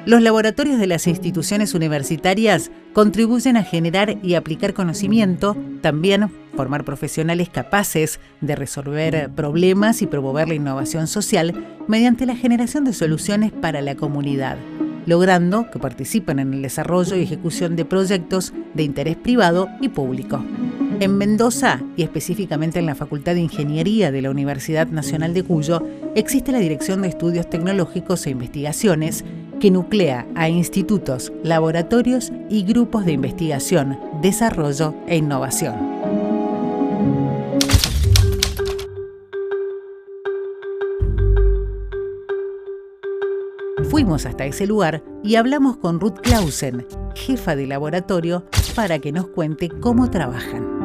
Los laboratorios de las instituciones universitarias contribuyen a generar y aplicar conocimiento, también formar profesionales capaces de resolver problemas y promover la innovación social mediante la generación de soluciones para la comunidad, logrando que participen en el desarrollo y ejecución de proyectos de interés privado y público. En Mendoza, y específicamente en la Facultad de Ingeniería de la Universidad Nacional de Cuyo, existe la Dirección de Estudios Tecnológicos e Investigaciones, que nuclea a institutos, laboratorios y grupos de investigación, desarrollo e innovación. Fuimos hasta ese lugar y hablamos con Ruth Clausen, jefa de laboratorio, para que nos cuente cómo trabajan.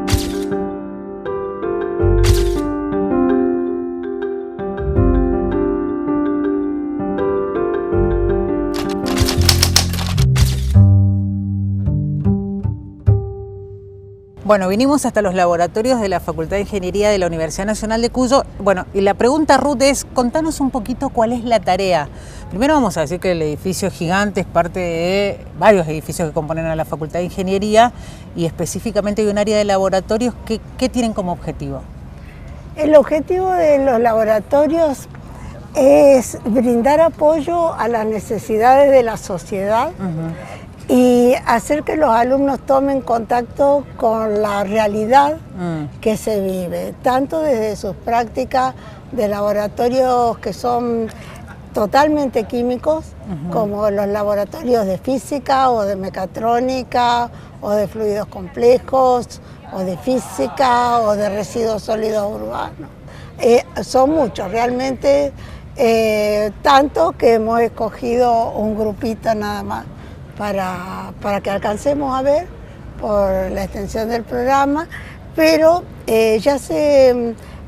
Bueno, vinimos hasta los laboratorios de la Facultad de Ingeniería de la Universidad Nacional de Cuyo. Bueno, y la pregunta, Ruth, es contanos un poquito cuál es la tarea. Primero vamos a decir que el edificio es gigante, es parte de varios edificios que componen a la Facultad de Ingeniería y específicamente hay un área de laboratorios. ¿Qué tienen como objetivo? El objetivo de los laboratorios es brindar apoyo a las necesidades de la sociedad. Y hacer que los alumnos tomen contacto con la realidad que se vive, tanto desde sus prácticas de laboratorios que son totalmente químicos, como los laboratorios de física o de mecatrónica o de fluidos complejos o de física o de residuos sólidos urbanos. Son muchos, realmente, tanto que hemos escogido un grupito nada más para que alcancemos a ver por la extensión del programa, pero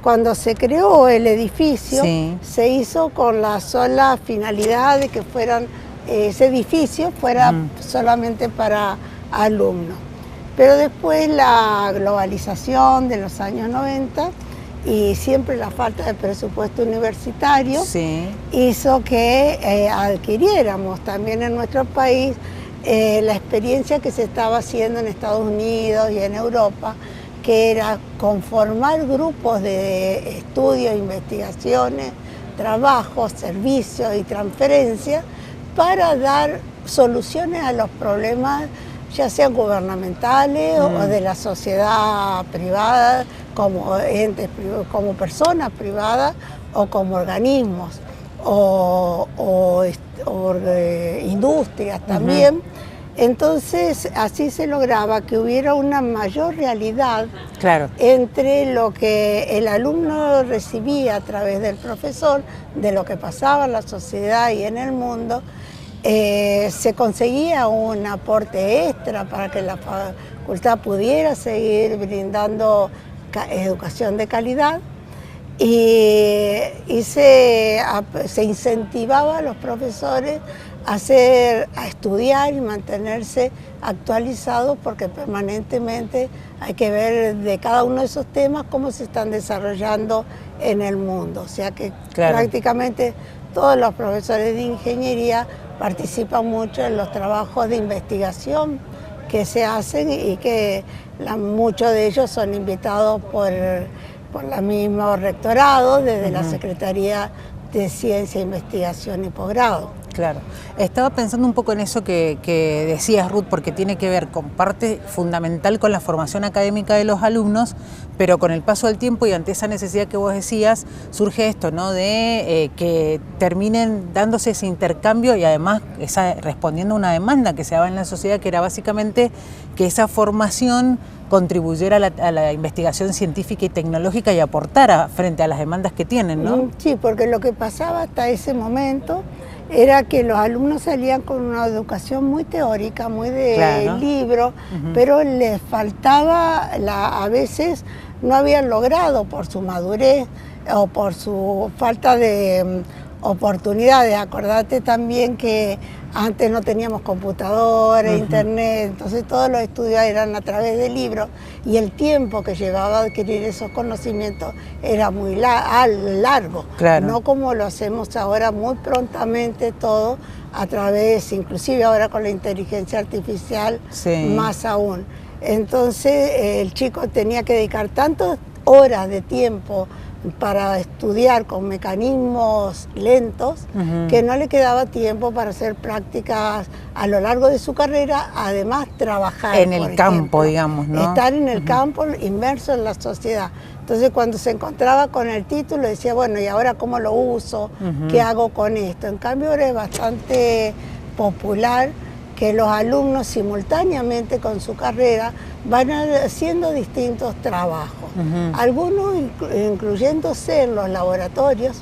cuando se creó el edificio, sí, se hizo con la sola finalidad de que ese edificio fuera solamente para alumnos. Pero después la globalización de los años 90 y siempre la falta de presupuesto universitario, sí, hizo que adquiriéramos también en nuestro país la experiencia que se estaba haciendo en Estados Unidos y en Europa, que era conformar grupos de estudios, investigaciones, trabajos, servicios y transferencias para dar soluciones a los problemas, ya sean gubernamentales o de la sociedad privada, como entes, como personas privadas o como organismos o industrias también. Entonces así se lograba que hubiera una mayor realidad, claro, entre lo que el alumno recibía a través del profesor, de lo que pasaba en la sociedad y en el mundo. Se conseguía un aporte extra para que la facultad pudiera seguir brindando educación de calidad y se incentivaba a los profesores a estudiar y mantenerse actualizados, porque permanentemente hay que ver de cada uno de esos temas cómo se están desarrollando en el mundo. O sea que claro, prácticamente todos los profesores de ingeniería participan mucho en los trabajos de investigación que se hacen y que muchos de ellos son invitados por el mismo rectorado, desde la Secretaría de Ciencia, Investigación y Posgrado. Claro. Estaba pensando un poco en eso que decías, Ruth, porque tiene que ver con parte fundamental con la formación académica de los alumnos, pero con el paso del tiempo y ante esa necesidad que vos decías, surge esto, ¿no? De que terminen dándose ese intercambio y además respondiendo a una demanda que se daba en la sociedad, que era básicamente que esa formación contribuyera a la investigación científica y tecnológica y aportara frente a las demandas que tienen, ¿no? Sí, porque lo que pasaba hasta ese momento era que los alumnos salían con una educación muy teórica, muy de claro, libro, pero les faltaba, a veces no habían logrado por su madurez o por su falta de oportunidades. Acordate también que Antes no teníamos computadora, internet, entonces todos los estudios eran a través de libros y el tiempo que llevaba a adquirir esos conocimientos era muy largo, no como lo hacemos ahora muy prontamente todo a través, inclusive ahora con la inteligencia artificial, más aún. Entonces el chico tenía que dedicar tantas horas de tiempo para estudiar con mecanismos lentos, que no le quedaba tiempo para hacer prácticas a lo largo de su carrera, además trabajar. En el campo, digamos, ¿no? Estar en el campo, inmerso en la sociedad. Entonces cuando se encontraba con el título decía, bueno, ¿y ahora cómo lo uso? ¿Qué hago con esto? En cambio ahora es bastante popular que los alumnos simultáneamente con su carrera van haciendo distintos trabajos. Algunos incluyéndose en los laboratorios,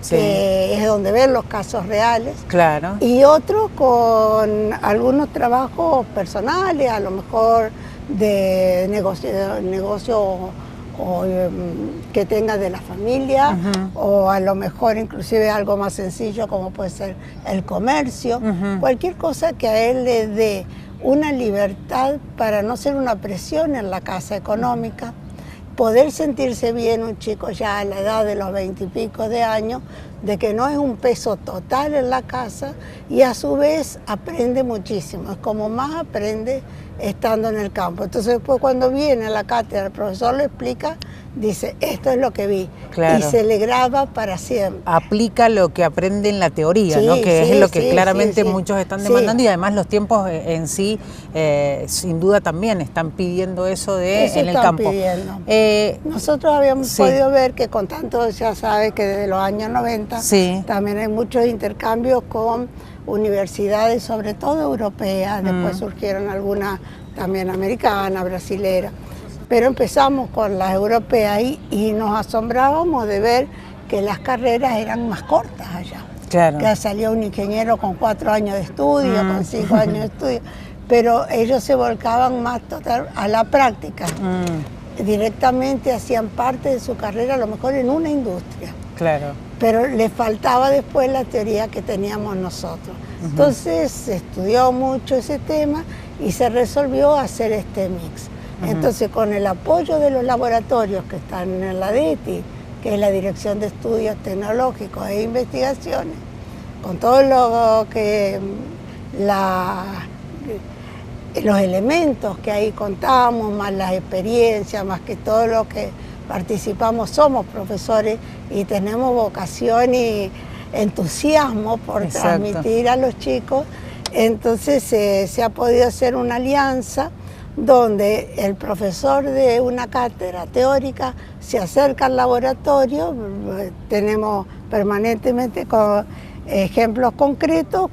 que es donde ven los casos reales, y otros con algunos trabajos personales, a lo mejor de negocio o que tenga de la familia, o a lo mejor inclusive algo más sencillo como puede ser el comercio, cualquier cosa que a él le dé una libertad para no ser una presión en la casa económica, poder sentirse bien un chico ya a la edad de los 20 y pico de años, de que no es un peso total en la casa y a su vez aprende muchísimo, es como más aprende estando en el campo. Entonces después cuando viene a la cátedra, el profesor lo explica, dice, esto es lo que vi, y se le graba para siempre. Aplica lo que aprende en la teoría, ¿no? Que es lo que claramente muchos están demandando y además los tiempos en sí, sin duda también están pidiendo eso en el campo. Nosotros habíamos podido ver que con tanto, ya sabes que desde los años 90 también hay muchos intercambios con universidades, sobre todo europeas, después surgieron algunas también americanas, brasileras, pero empezamos con las europeas y nos asombrábamos de ver que las carreras eran más cortas allá. Que salía un ingeniero con 4 años de estudio, con 5 años de estudio, pero ellos se volcaban más total a la práctica. Directamente hacían parte de su carrera a lo mejor en una industria. Pero le faltaba después la teoría que teníamos nosotros. Entonces se estudió mucho ese tema y se resolvió hacer este mix. Entonces con el apoyo de los laboratorios que están en la DETI, que es la Dirección de Estudios Tecnológicos e Investigaciones, con todo lo que los elementos que ahí contamos, más las experiencias, más que todo lo que participamos, somos profesores y tenemos vocación y entusiasmo por transmitir a los chicos. Entonces se ha podido hacer una alianza donde el profesor de una cátedra teórica se acerca al laboratorio, tenemos permanentemente ejemplos concretos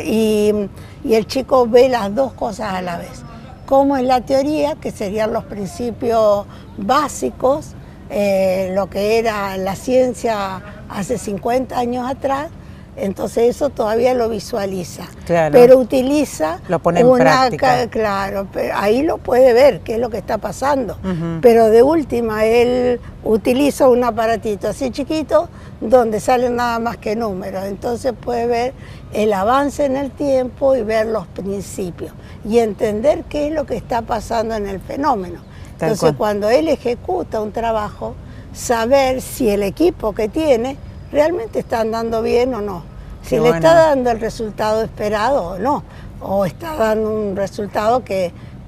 y el chico ve las dos cosas a la vez. Como es la teoría, que serían los principios básicos, lo que era la ciencia hace 50 años atrás, entonces eso todavía lo visualiza, pero utiliza lo pone en práctica. Pero ahí lo puede ver qué es lo que está pasando, pero de última él utiliza un aparatito así chiquito donde salen nada más que números, entonces puede ver el avance en el tiempo y ver los principios y entender qué es lo que está pasando en el fenómeno. Entonces cuando él ejecuta un trabajo, saber si el equipo que tiene realmente está andando bien o no, si le está dando el resultado esperado o no, o está dando un resultado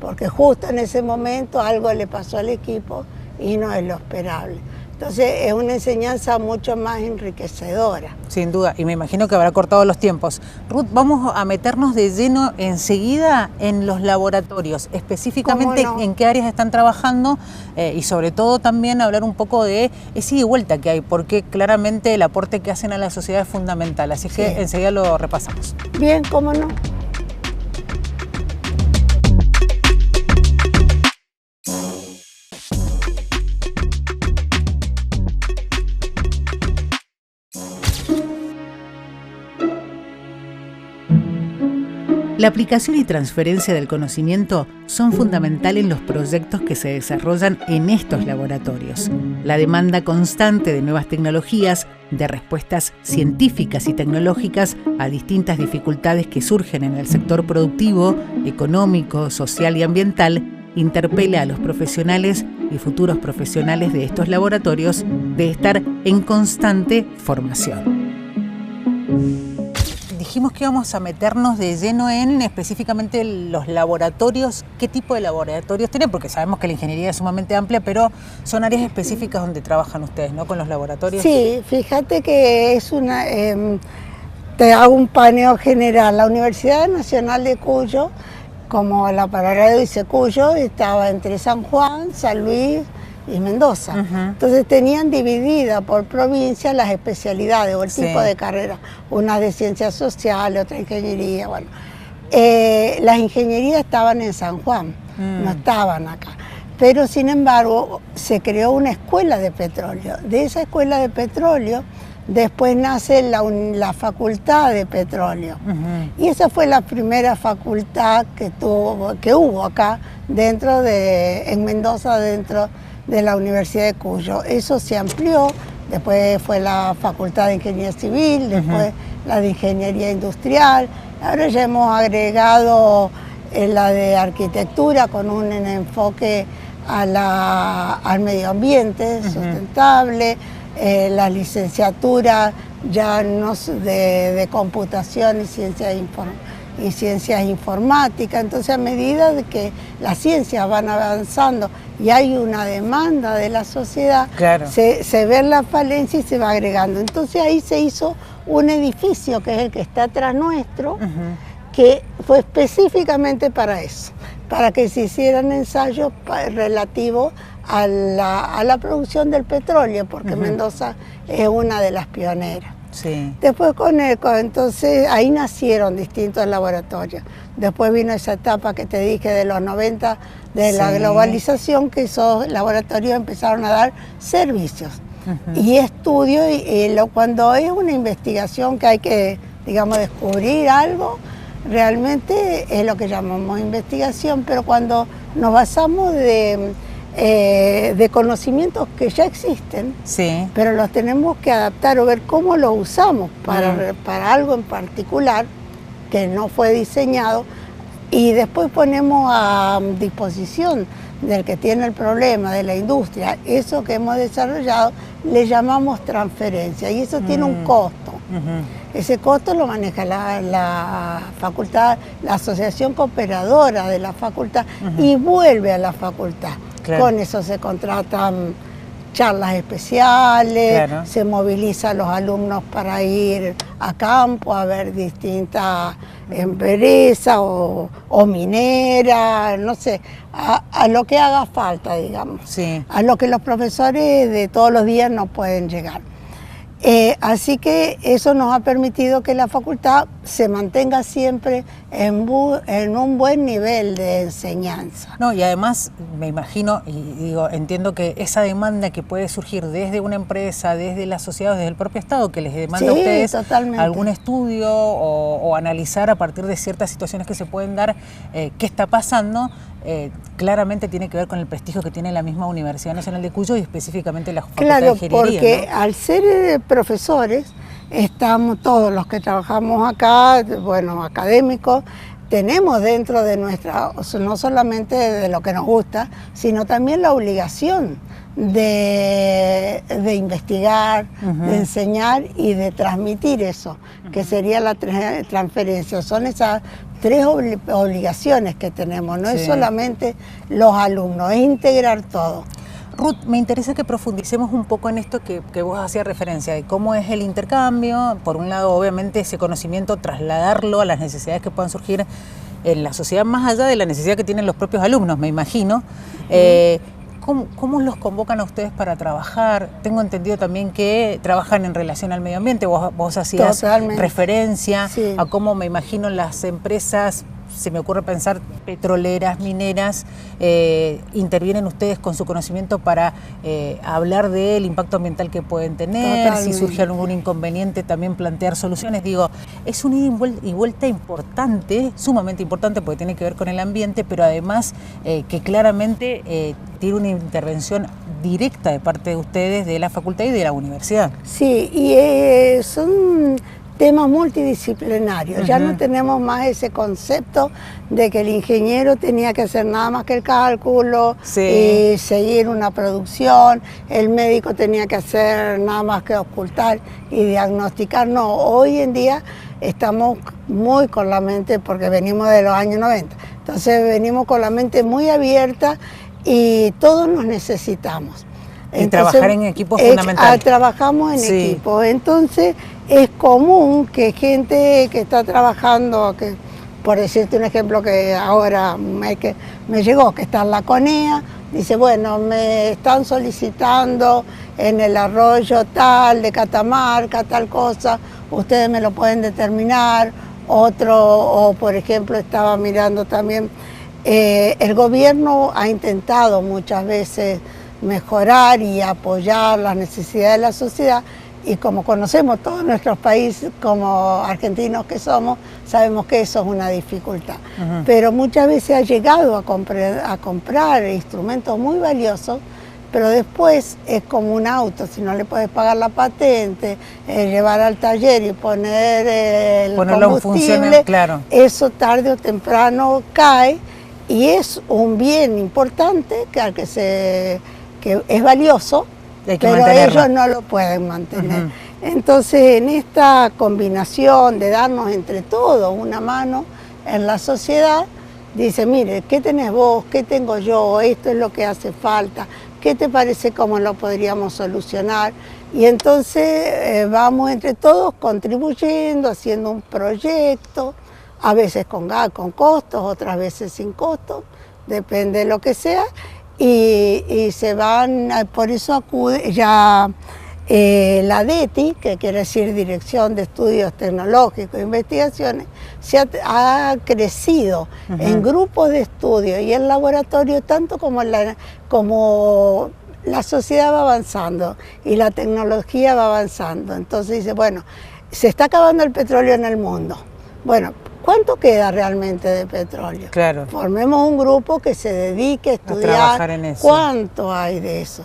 porque justo en ese momento algo le pasó al equipo y no es lo esperable. Entonces es una enseñanza mucho más enriquecedora. Sin duda, y me imagino que habrá cortado los tiempos. Ruth, vamos a meternos de lleno enseguida en los laboratorios, específicamente en qué áreas están trabajando y sobre todo también hablar un poco de ese ida y vuelta que hay, porque claramente el aporte que hacen a la sociedad es fundamental, así que enseguida lo repasamos. Bien, cómo no. La aplicación y transferencia del conocimiento son fundamentales en los proyectos que se desarrollan en estos laboratorios. La demanda constante de nuevas tecnologías, de respuestas científicas y tecnológicas a distintas dificultades que surgen en el sector productivo, económico, social y ambiental, interpela a los profesionales y futuros profesionales de estos laboratorios de estar en constante formación. Dijimos que íbamos a meternos de lleno en específicamente los laboratorios. ¿Qué tipo de laboratorios tienen? Porque sabemos que la ingeniería es sumamente amplia, pero son áreas específicas donde trabajan ustedes, ¿no? Con los laboratorios. Sí, fíjate que es una... te hago un paneo general. La Universidad Nacional de Cuyo, como la palabra dice Cuyo, estaba entre San Juan, San Luis y Mendoza. Entonces tenían dividida por provincia las especialidades o el tipo de carrera, una de ciencias sociales, otra ingeniería, bueno. Las ingenierías estaban en San Juan, no estaban acá. Pero sin embargo se creó una escuela de petróleo. De esa escuela de petróleo después nace la Facultad de Petróleo. Y esa fue la primera facultad que hubo acá en Mendoza, dentro de la Universidad de Cuyo. Eso se amplió, después fue la Facultad de Ingeniería Civil, después la de Ingeniería Industrial. Ahora ya hemos agregado la de Arquitectura con un enfoque al medio ambiente sustentable, la licenciatura ya no de computación y ciencias informáticas. Entonces, a medida de que las ciencias van avanzando y hay una demanda de la sociedad, se ve la falencia y se va agregando. Entonces ahí se hizo un edificio, que es el que está atrás nuestro, que fue específicamente para eso, para que se hicieran ensayos relativos a la producción del petróleo, porque Mendoza es una de las pioneras. Después entonces ahí nacieron distintos laboratorios. Después vino esa etapa que te dije de los 90 de la globalización, que esos laboratorios empezaron a dar servicios y estudios, cuando es una investigación que hay que, digamos, descubrir algo, realmente es lo que llamamos investigación, pero cuando nos basamos de conocimientos que ya existen, pero los tenemos que adaptar o ver cómo los usamos para algo en particular que no fue diseñado, y después ponemos a disposición del que tiene el problema, de la industria, eso que hemos desarrollado, le llamamos transferencia, y eso tiene un costo. Ese costo lo maneja la facultad, la asociación cooperadora de la facultad, y vuelve a la facultad. Con eso se contratan charlas especiales, se moviliza a los alumnos para ir a campo a ver distintas empresas o mineras, no sé, a lo que haga falta, digamos, a lo que los profesores de todos los días no pueden llegar. Así que eso nos ha permitido que la facultad se mantenga siempre en un buen nivel de enseñanza. No, y además me imagino, y digo, entiendo que esa demanda que puede surgir desde una empresa, desde la sociedad, desde el propio Estado, que les demanda a ustedes algún estudio o analizar a partir de ciertas situaciones que se pueden dar, qué está pasando, claramente tiene que ver con el prestigio que tiene la misma Universidad Nacional de Cuyo y específicamente la Facultad de Ingeniería. Porque al ser profesores, estamos todos los que trabajamos acá, bueno, académicos, tenemos dentro de no solamente de lo que nos gusta, sino también la obligación de investigar, de enseñar y de transmitir eso, que sería la transferencia. Son esas tres obligaciones que tenemos, no es solamente los alumnos, es integrar todo. Ruth, me interesa que profundicemos un poco en esto que vos hacías referencia, de cómo es el intercambio. Por un lado, obviamente, ese conocimiento, trasladarlo a las necesidades que puedan surgir en la sociedad, más allá de la necesidad que tienen los propios alumnos, me imagino. ¿Cómo los convocan a ustedes para trabajar? Tengo entendido también que trabajan en relación al medio ambiente. Vos hacías referencia a cómo, me imagino, las empresas se me ocurre pensar, petroleras, mineras, intervienen ustedes con su conocimiento para hablar del impacto ambiental que pueden tener. Totalmente. Si surge algún inconveniente, también plantear soluciones. Digo, es un ida y vuelta importante, sumamente importante, porque tiene que ver con el ambiente, pero además que claramente tiene una intervención directa de parte de ustedes, de la facultad y de la universidad. Sí, y son temas multidisciplinarios. Ya no tenemos más ese concepto de que el ingeniero tenía que hacer nada más que el cálculo y seguir una producción, el médico tenía que hacer nada más que ocultar y diagnosticar. No, hoy en día estamos muy con la mente, porque venimos de los años 90, entonces venimos con la mente muy abierta y todos nos necesitamos. Y trabajar en equipo es fundamental. Trabajamos en equipo, entonces es común que gente que está trabajando, que por decirte un ejemplo que ahora me llegó, que está en la CONEA, dice, bueno, me están solicitando en el arroyo tal, de Catamarca, tal cosa, ustedes me lo pueden determinar. Otro, o por ejemplo, estaba mirando también, el gobierno ha intentado muchas veces mejorar y apoyar las necesidades de la sociedad, y como conocemos todos nuestros países, como argentinos que somos, sabemos que eso es una dificultad. Pero muchas veces ha llegado a comprar instrumentos muy valiosos, pero después es como un auto, si no le puedes pagar la patente, llevar al taller y poner el combustible, claro, eso tarde o temprano cae, y es un bien importante que es valioso, pero ellos no lo pueden mantener. Entonces, en esta combinación de darnos entre todos una mano en la sociedad, dice, mire, ¿qué tenés vos? ¿Qué tengo yo? Esto es lo que hace falta. ¿Qué te parece cómo lo podríamos solucionar? Y entonces vamos entre todos contribuyendo, haciendo un proyecto, a veces con costos, otras veces sin costos, depende de lo que sea. Y se van, por eso acude ya la DETI, que quiere decir Dirección de Estudios Tecnológicos e Investigaciones, ha crecido en grupos de estudio y en laboratorio, tanto como la sociedad va avanzando y la tecnología va avanzando. Entonces dice, bueno, se está acabando el petróleo en el mundo. Bueno, ¿cuánto queda realmente de petróleo? Claro. Formemos un grupo que se dedique a estudiar cuánto hay de eso.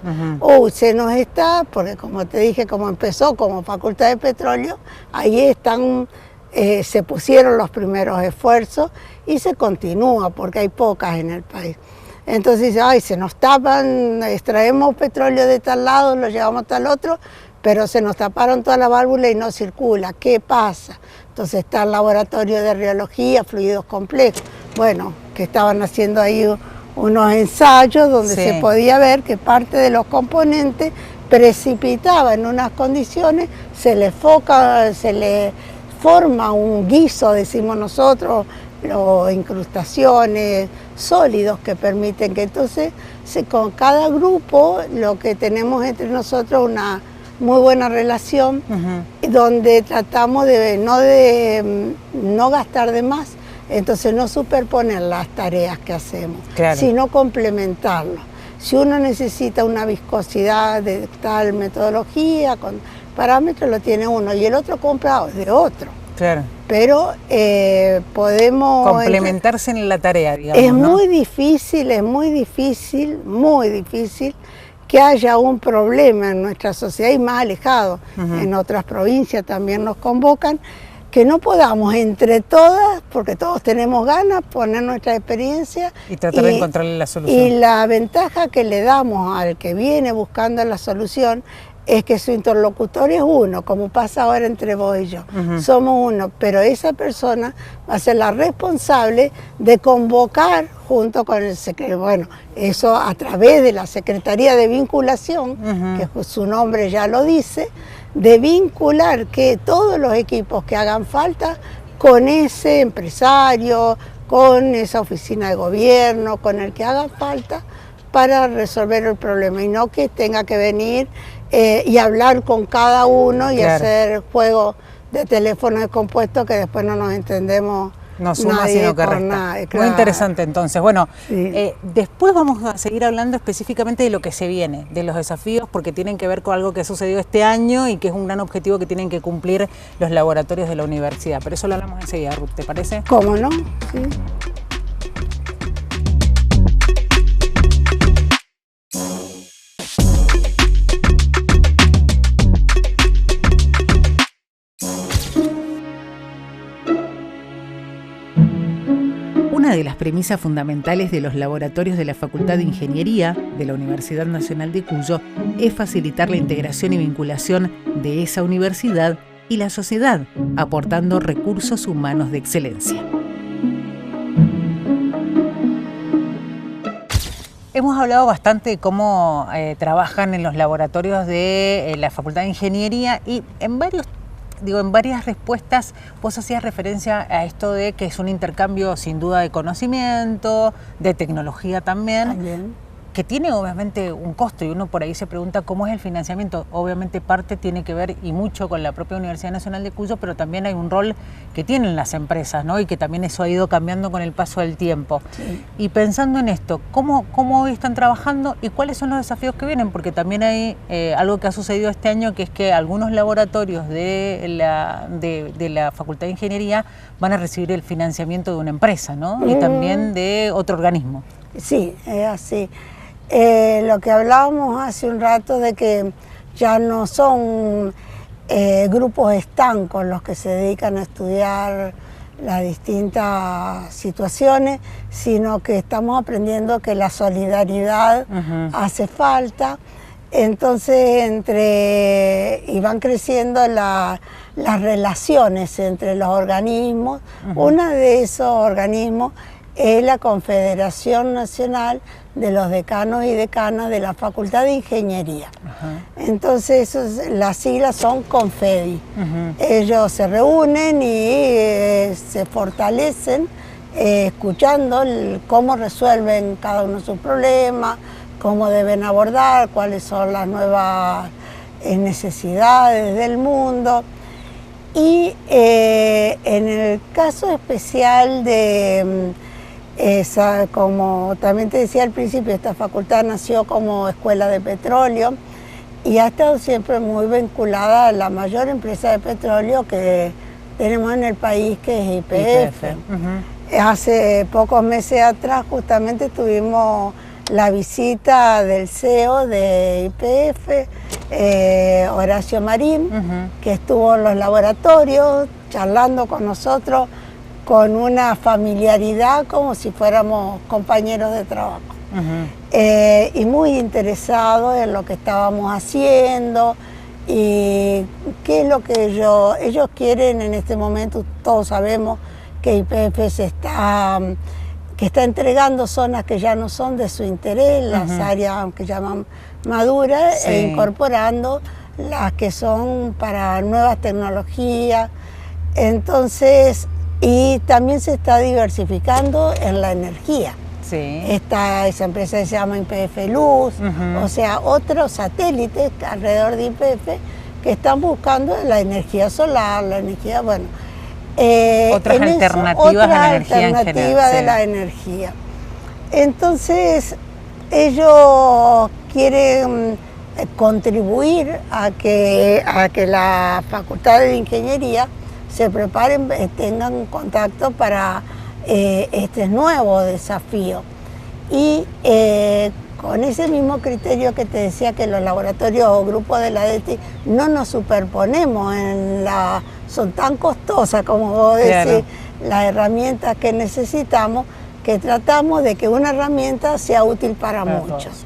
Se nos está, porque como te dije, como empezó como Facultad de Petróleo, ahí están, se pusieron los primeros esfuerzos y se continúa porque hay pocas en el país. Entonces dice, ay, se nos tapan, extraemos petróleo de tal lado, lo llevamos a tal otro, pero se nos taparon todas las válvulas y no circula. ¿Qué pasa? Entonces está el laboratorio de rheología, fluidos complejos, bueno, que estaban haciendo ahí unos ensayos donde se podía ver que parte de los componentes precipitaba en unas condiciones, se le forma un guiso, decimos nosotros, o incrustaciones, sólidos que permiten que entonces con cada grupo lo que tenemos entre nosotros una muy buena relación, donde tratamos de no gastar de más, entonces no superponer las tareas que hacemos, sino complementarlo. Si uno necesita una viscosidad de tal metodología, con parámetros lo tiene uno y el otro compra de otro. Claro. Pero podemos complementarse en la tarea, digamos. Es muy difícil que haya un problema en nuestra sociedad y más alejado. En otras provincias también nos convocan, que no podamos entre todas, porque todos tenemos ganas, poner nuestra experiencia y tratar de encontrarle la solución. Y la ventaja que le damos al que viene buscando la solución es que su interlocutor es uno, como pasa ahora entre vos y yo. Somos uno, pero esa persona va a ser la responsable de convocar junto con el secretario, bueno, eso a través de la Secretaría de Vinculación, que su nombre ya lo dice, de vincular que todos los equipos que hagan falta con ese empresario, con esa oficina de gobierno, con el que haga falta para resolver el problema, y no que tenga que venir y hablar con cada uno y hacer juegos de teléfono descompuesto que después no nos entendemos No suma, sino que resta. Claro. Muy interesante, entonces. Bueno, sí. Después vamos a seguir hablando específicamente de lo que se viene, de los desafíos, porque tienen que ver con algo que ha sucedido este año y que es un gran objetivo que tienen que cumplir los laboratorios de la universidad. Pero eso lo hablamos enseguida, Ruth, ¿te parece? ¿Cómo no? Sí. Una de las premisas fundamentales de los laboratorios de la Facultad de Ingeniería de la Universidad Nacional de Cuyo es facilitar la integración y vinculación de esa universidad y la sociedad, aportando recursos humanos de excelencia. Hemos hablado bastante de cómo trabajan en los laboratorios de la Facultad de Ingeniería y en varias respuestas vos hacías referencia a esto de que es un intercambio sin duda de conocimiento, de tecnología también, que tiene obviamente un costo y uno por ahí se pregunta cómo es el financiamiento. Obviamente parte tiene que ver y mucho con la propia Universidad Nacional de Cuyo, pero también hay un rol que tienen las empresas, ¿no? Y que también eso ha ido cambiando con el paso del tiempo. Sí. Y pensando en esto, ¿cómo hoy están trabajando y cuáles son los desafíos que vienen? Porque también hay algo que ha sucedido este año, que es que algunos laboratorios de la Facultad de Ingeniería van a recibir el financiamiento de una empresa, ¿no? Y también de otro organismo. Sí, es así. Lo que hablábamos hace un rato de que ya no son grupos estancos los que se dedican a estudiar las distintas situaciones, sino que estamos aprendiendo que la solidaridad hace falta. Entonces y van creciendo las relaciones entre los organismos. Uno de esos organismos es la Confederación Nacional de los Decanos y Decanas de la Facultad de Ingeniería. Entonces las siglas son CONFEDI. Ellos se reúnen y se fortalecen escuchando cómo resuelven cada uno de sus problemas, cómo deben abordar, cuáles son las nuevas necesidades del mundo. Y en el caso especial de como también te decía al principio, esta facultad nació como escuela de petróleo y ha estado siempre muy vinculada a la mayor empresa de petróleo que tenemos en el país, que es YPF. Hace pocos meses atrás justamente tuvimos la visita del CEO de YPF, Horacio Marín, que estuvo en los laboratorios charlando con nosotros con una familiaridad como si fuéramos compañeros de trabajo. Y muy interesado en lo que estábamos haciendo y qué es lo que ellos quieren en este momento. Todos sabemos que YPF que está entregando zonas que ya no son de su interés, las áreas que llaman maduras, e incorporando las que son para nuevas tecnologías. Entonces, y también se está diversificando en la energía. Esa empresa se llama YPF Luz, o sea, otros satélites alrededor de YPF que están buscando la energía solar, la energía, otras alternativas a la energía en general, de la energía. Entonces, ellos quieren contribuir a que la Facultad de Ingeniería se preparen, tengan contacto para este nuevo desafío. Y con ese mismo criterio que te decía, que los laboratorios o grupos de la DETI no nos superponemos son tan costosas como vos decís, las herramientas que necesitamos, que tratamos de que una herramienta sea útil para muchos.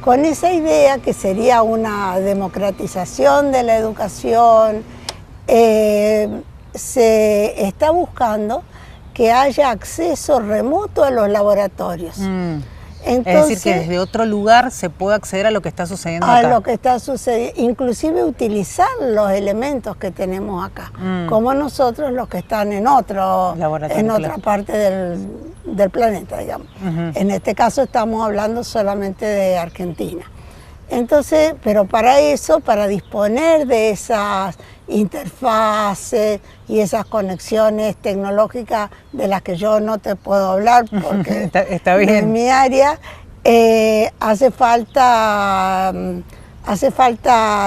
Con esa idea, que sería una democratización de la educación, se está buscando que haya acceso remoto a los laboratorios. Entonces, es decir, que desde otro lugar se puede acceder a lo que está sucediendo acá. A lo que está sucediendo, inclusive utilizar los elementos que tenemos acá, como nosotros los que están en otra parte del planeta, digamos. En este caso estamos hablando solamente de Argentina. Entonces, pero para eso, para disponer de esas interfaces y esas conexiones tecnológicas de las que yo no te puedo hablar porque está bien. En mi área hace falta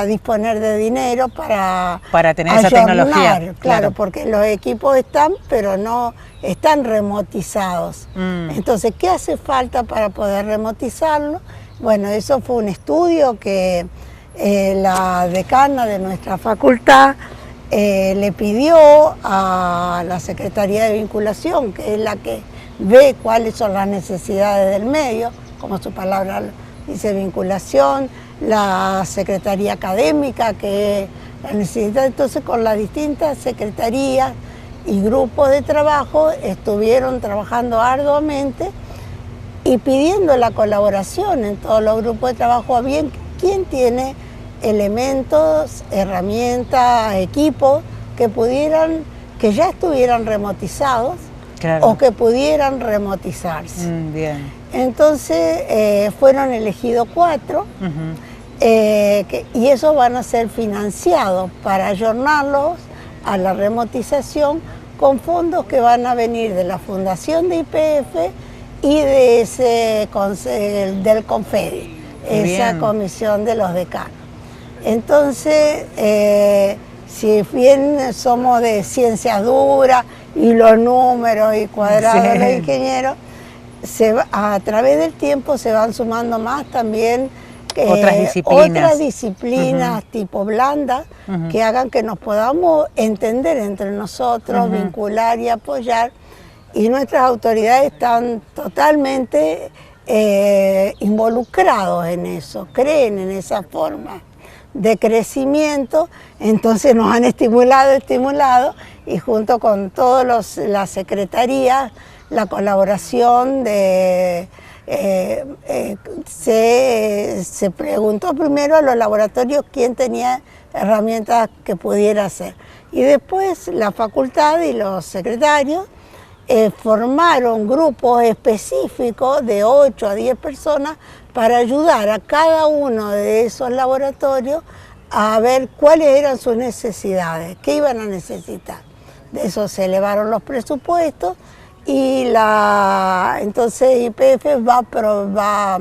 disponer de dinero para tener esa tecnología. Claro, porque los equipos están, pero no están remotizados. Entonces, ¿qué hace falta para poder remotizarlo? Bueno, eso fue un estudio que la decana de nuestra facultad le pidió a la Secretaría de Vinculación, que es la que ve cuáles son las necesidades del medio, como su palabra dice, vinculación, la Secretaría Académica, que la necesita. Entonces, con las distintas secretarías y grupos de trabajo estuvieron trabajando arduamente y pidiendo la colaboración en todos los grupos de trabajo a bien quién tiene elementos, herramientas, equipos que ya estuvieran remotizados, claro, o que pudieran remotizarse. Bien. Entonces fueron elegidos 4 y esos van a ser financiados para ayornarlos a la remotización con fondos que van a venir de la Fundación de YPF y de del CONFEDI, esa comisión de los decanos. Entonces, si bien somos de ciencias duras y los números y cuadrados, los ingenieros, a través del tiempo se van sumando más también otras disciplinas tipo blandas que hagan que nos podamos entender entre nosotros, vincular y apoyar. Y nuestras autoridades están totalmente involucrados en eso, creen en esa forma de crecimiento, entonces nos han estimulado y junto con todas las secretarías, la colaboración se preguntó primero a los laboratorios quién tenía herramientas que pudiera hacer. Y después la facultad y los secretarios formaron grupos específicos de 8 a 10 personas para ayudar a cada uno de esos laboratorios a ver cuáles eran sus necesidades, qué iban a necesitar. De eso se elevaron los presupuestos y entonces YPF va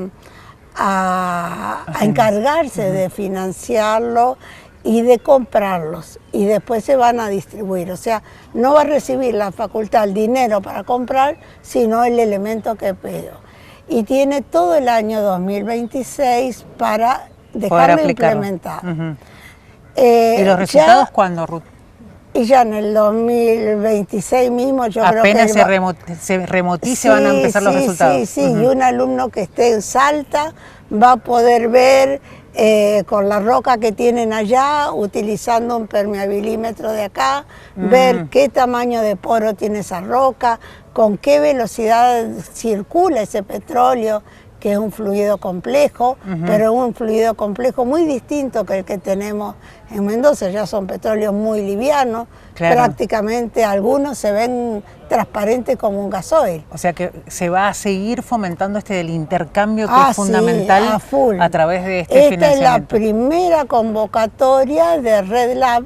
a encargarse de financiarlo y de comprarlos, y después se van a distribuir. O sea, no va a recibir la facultad el dinero para comprar, sino el elemento que pidió. Y tiene todo el año 2026 para dejarlo implementado. ¿Y los resultados cuándo, Ruth? Y ya en el 2026 mismo yo creo que... Apenas se remotice van a empezar los resultados. Sí, y un alumno que esté en Salta va a poder ver con la roca que tienen allá, utilizando un permeabilimétro de acá, ver qué tamaño de poro tiene esa roca, con qué velocidad circula ese petróleo, que es un fluido complejo, pero un fluido complejo muy distinto que el que tenemos en Mendoza. Ya son petróleos muy livianos, prácticamente algunos se ven transparentes como un gasoil. O sea que se va a seguir fomentando del intercambio que es fundamental a través de este financiamiento. Esta es la primera convocatoria de Red Lab,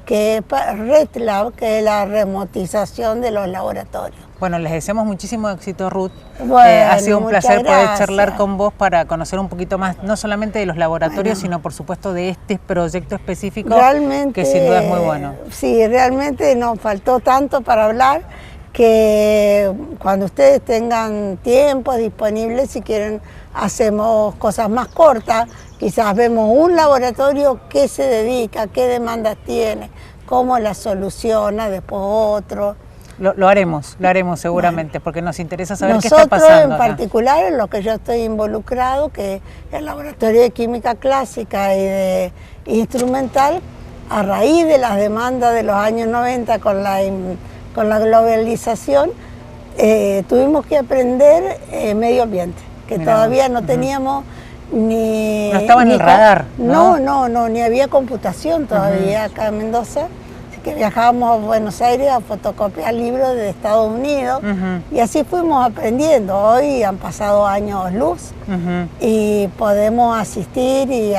que es la remotización de los laboratorios. Bueno, les deseamos muchísimo éxito, Ruth. Bueno, ha sido un placer poder charlar con vos para conocer un poquito más, no solamente de los laboratorios, sino por supuesto de este proyecto específico, que sin duda es muy bueno. Sí, realmente nos faltó tanto para hablar, que cuando ustedes tengan tiempo disponible, si quieren, hacemos cosas más cortas. Quizás vemos un laboratorio, qué se dedica, qué demandas tiene, cómo las soluciona, después otro. Lo haremos seguramente, porque nos interesa saber qué está pasando. Nosotros en particular, en lo que yo estoy involucrado, que es el Laboratorio de Química Clásica y de Instrumental, a raíz de las demandas de los años 90 con la globalización, tuvimos que aprender medio ambiente, que todavía no teníamos ni... No estaba en el radar, ¿no? No, ni había computación todavía acá en Mendoza. Que viajábamos a Buenos Aires a fotocopiar libros de Estados Unidos y así fuimos aprendiendo. Hoy han pasado años luz y podemos asistir y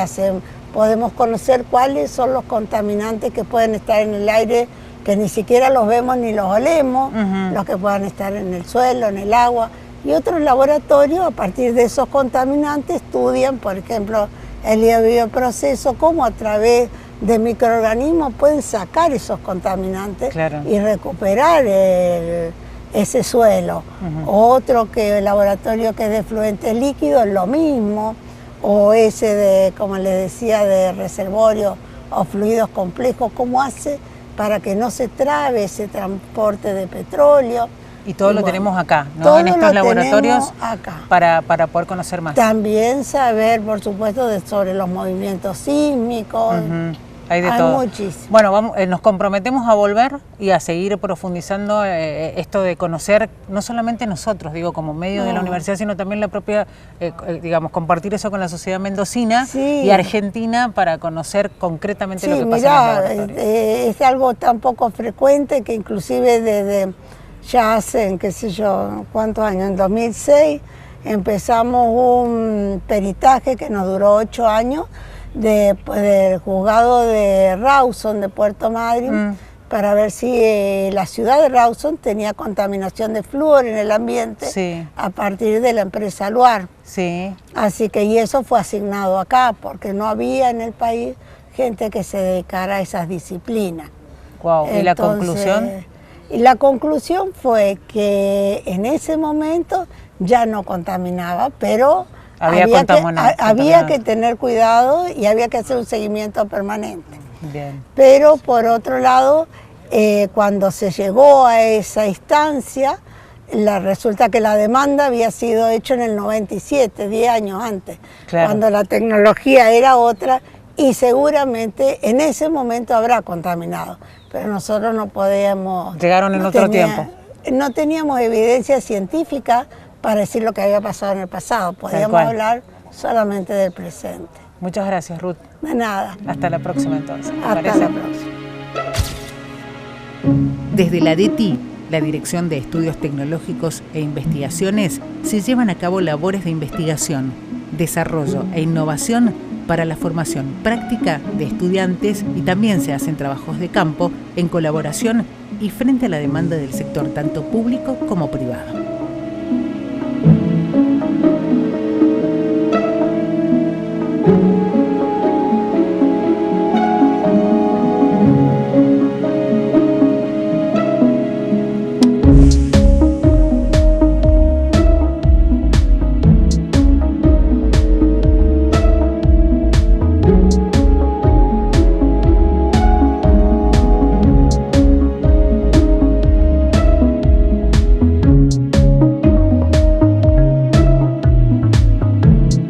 podemos conocer cuáles son los contaminantes que pueden estar en el aire, que ni siquiera los vemos ni los olemos, los que puedan estar en el suelo, en el agua. Y otros laboratorios, a partir de esos contaminantes, estudian, por ejemplo, el bioproceso, cómo a través de microorganismos pueden sacar esos contaminantes y recuperar ese suelo. Otro que el laboratorio que es de fluentes líquidos, lo mismo, o ese de, como les decía, de reservorios o fluidos complejos, cómo hace para que no se trabe ese transporte de petróleo. Y todo lo tenemos acá, ¿no? En estos laboratorios acá. Para poder conocer más. También saber, por supuesto, sobre los movimientos sísmicos. Hay de todo. Muchísimo. Bueno, nos comprometemos a volver y a seguir profundizando esto de conocer, no solamente nosotros, digo, como medio de la universidad, sino también la propia, digamos, compartir eso con la sociedad mendocina y argentina para conocer concretamente lo que pasa en los laboratorios. Es algo tan poco frecuente que inclusive desde ya hace, qué sé yo, cuántos años, en 2006 empezamos un peritaje que nos duró 8 años, del juzgado de Rawson, de Puerto Madryn, para ver si la ciudad de Rawson tenía contaminación de flúor en el ambiente a partir de la empresa Luar. Así que, y eso fue asignado acá, porque no había en el país gente que se dedicara a esas disciplinas. Wow. ¿Y la conclusión? Y la conclusión fue que en ese momento ya no contaminaba, pero había que tener cuidado y había que hacer un seguimiento permanente. Bien. Pero por otro lado, cuando se llegó a esa instancia, resulta que la demanda había sido hecha en el 97, 10 años antes, cuando la tecnología era otra y seguramente en ese momento habrá contaminado, pero nosotros no podíamos... Llegaron en otro tiempo. No teníamos evidencia científica para decir lo que había pasado en el pasado. Podíamos hablar solamente del presente. Muchas gracias, Ruth. De nada. Hasta la próxima, entonces. Hasta la próxima. Desde la DETI, la Dirección de Estudios Tecnológicos e Investigaciones, se llevan a cabo labores de investigación, desarrollo e innovación para la formación práctica de estudiantes y también se hacen trabajos de campo en colaboración y frente a la demanda del sector tanto público como privado.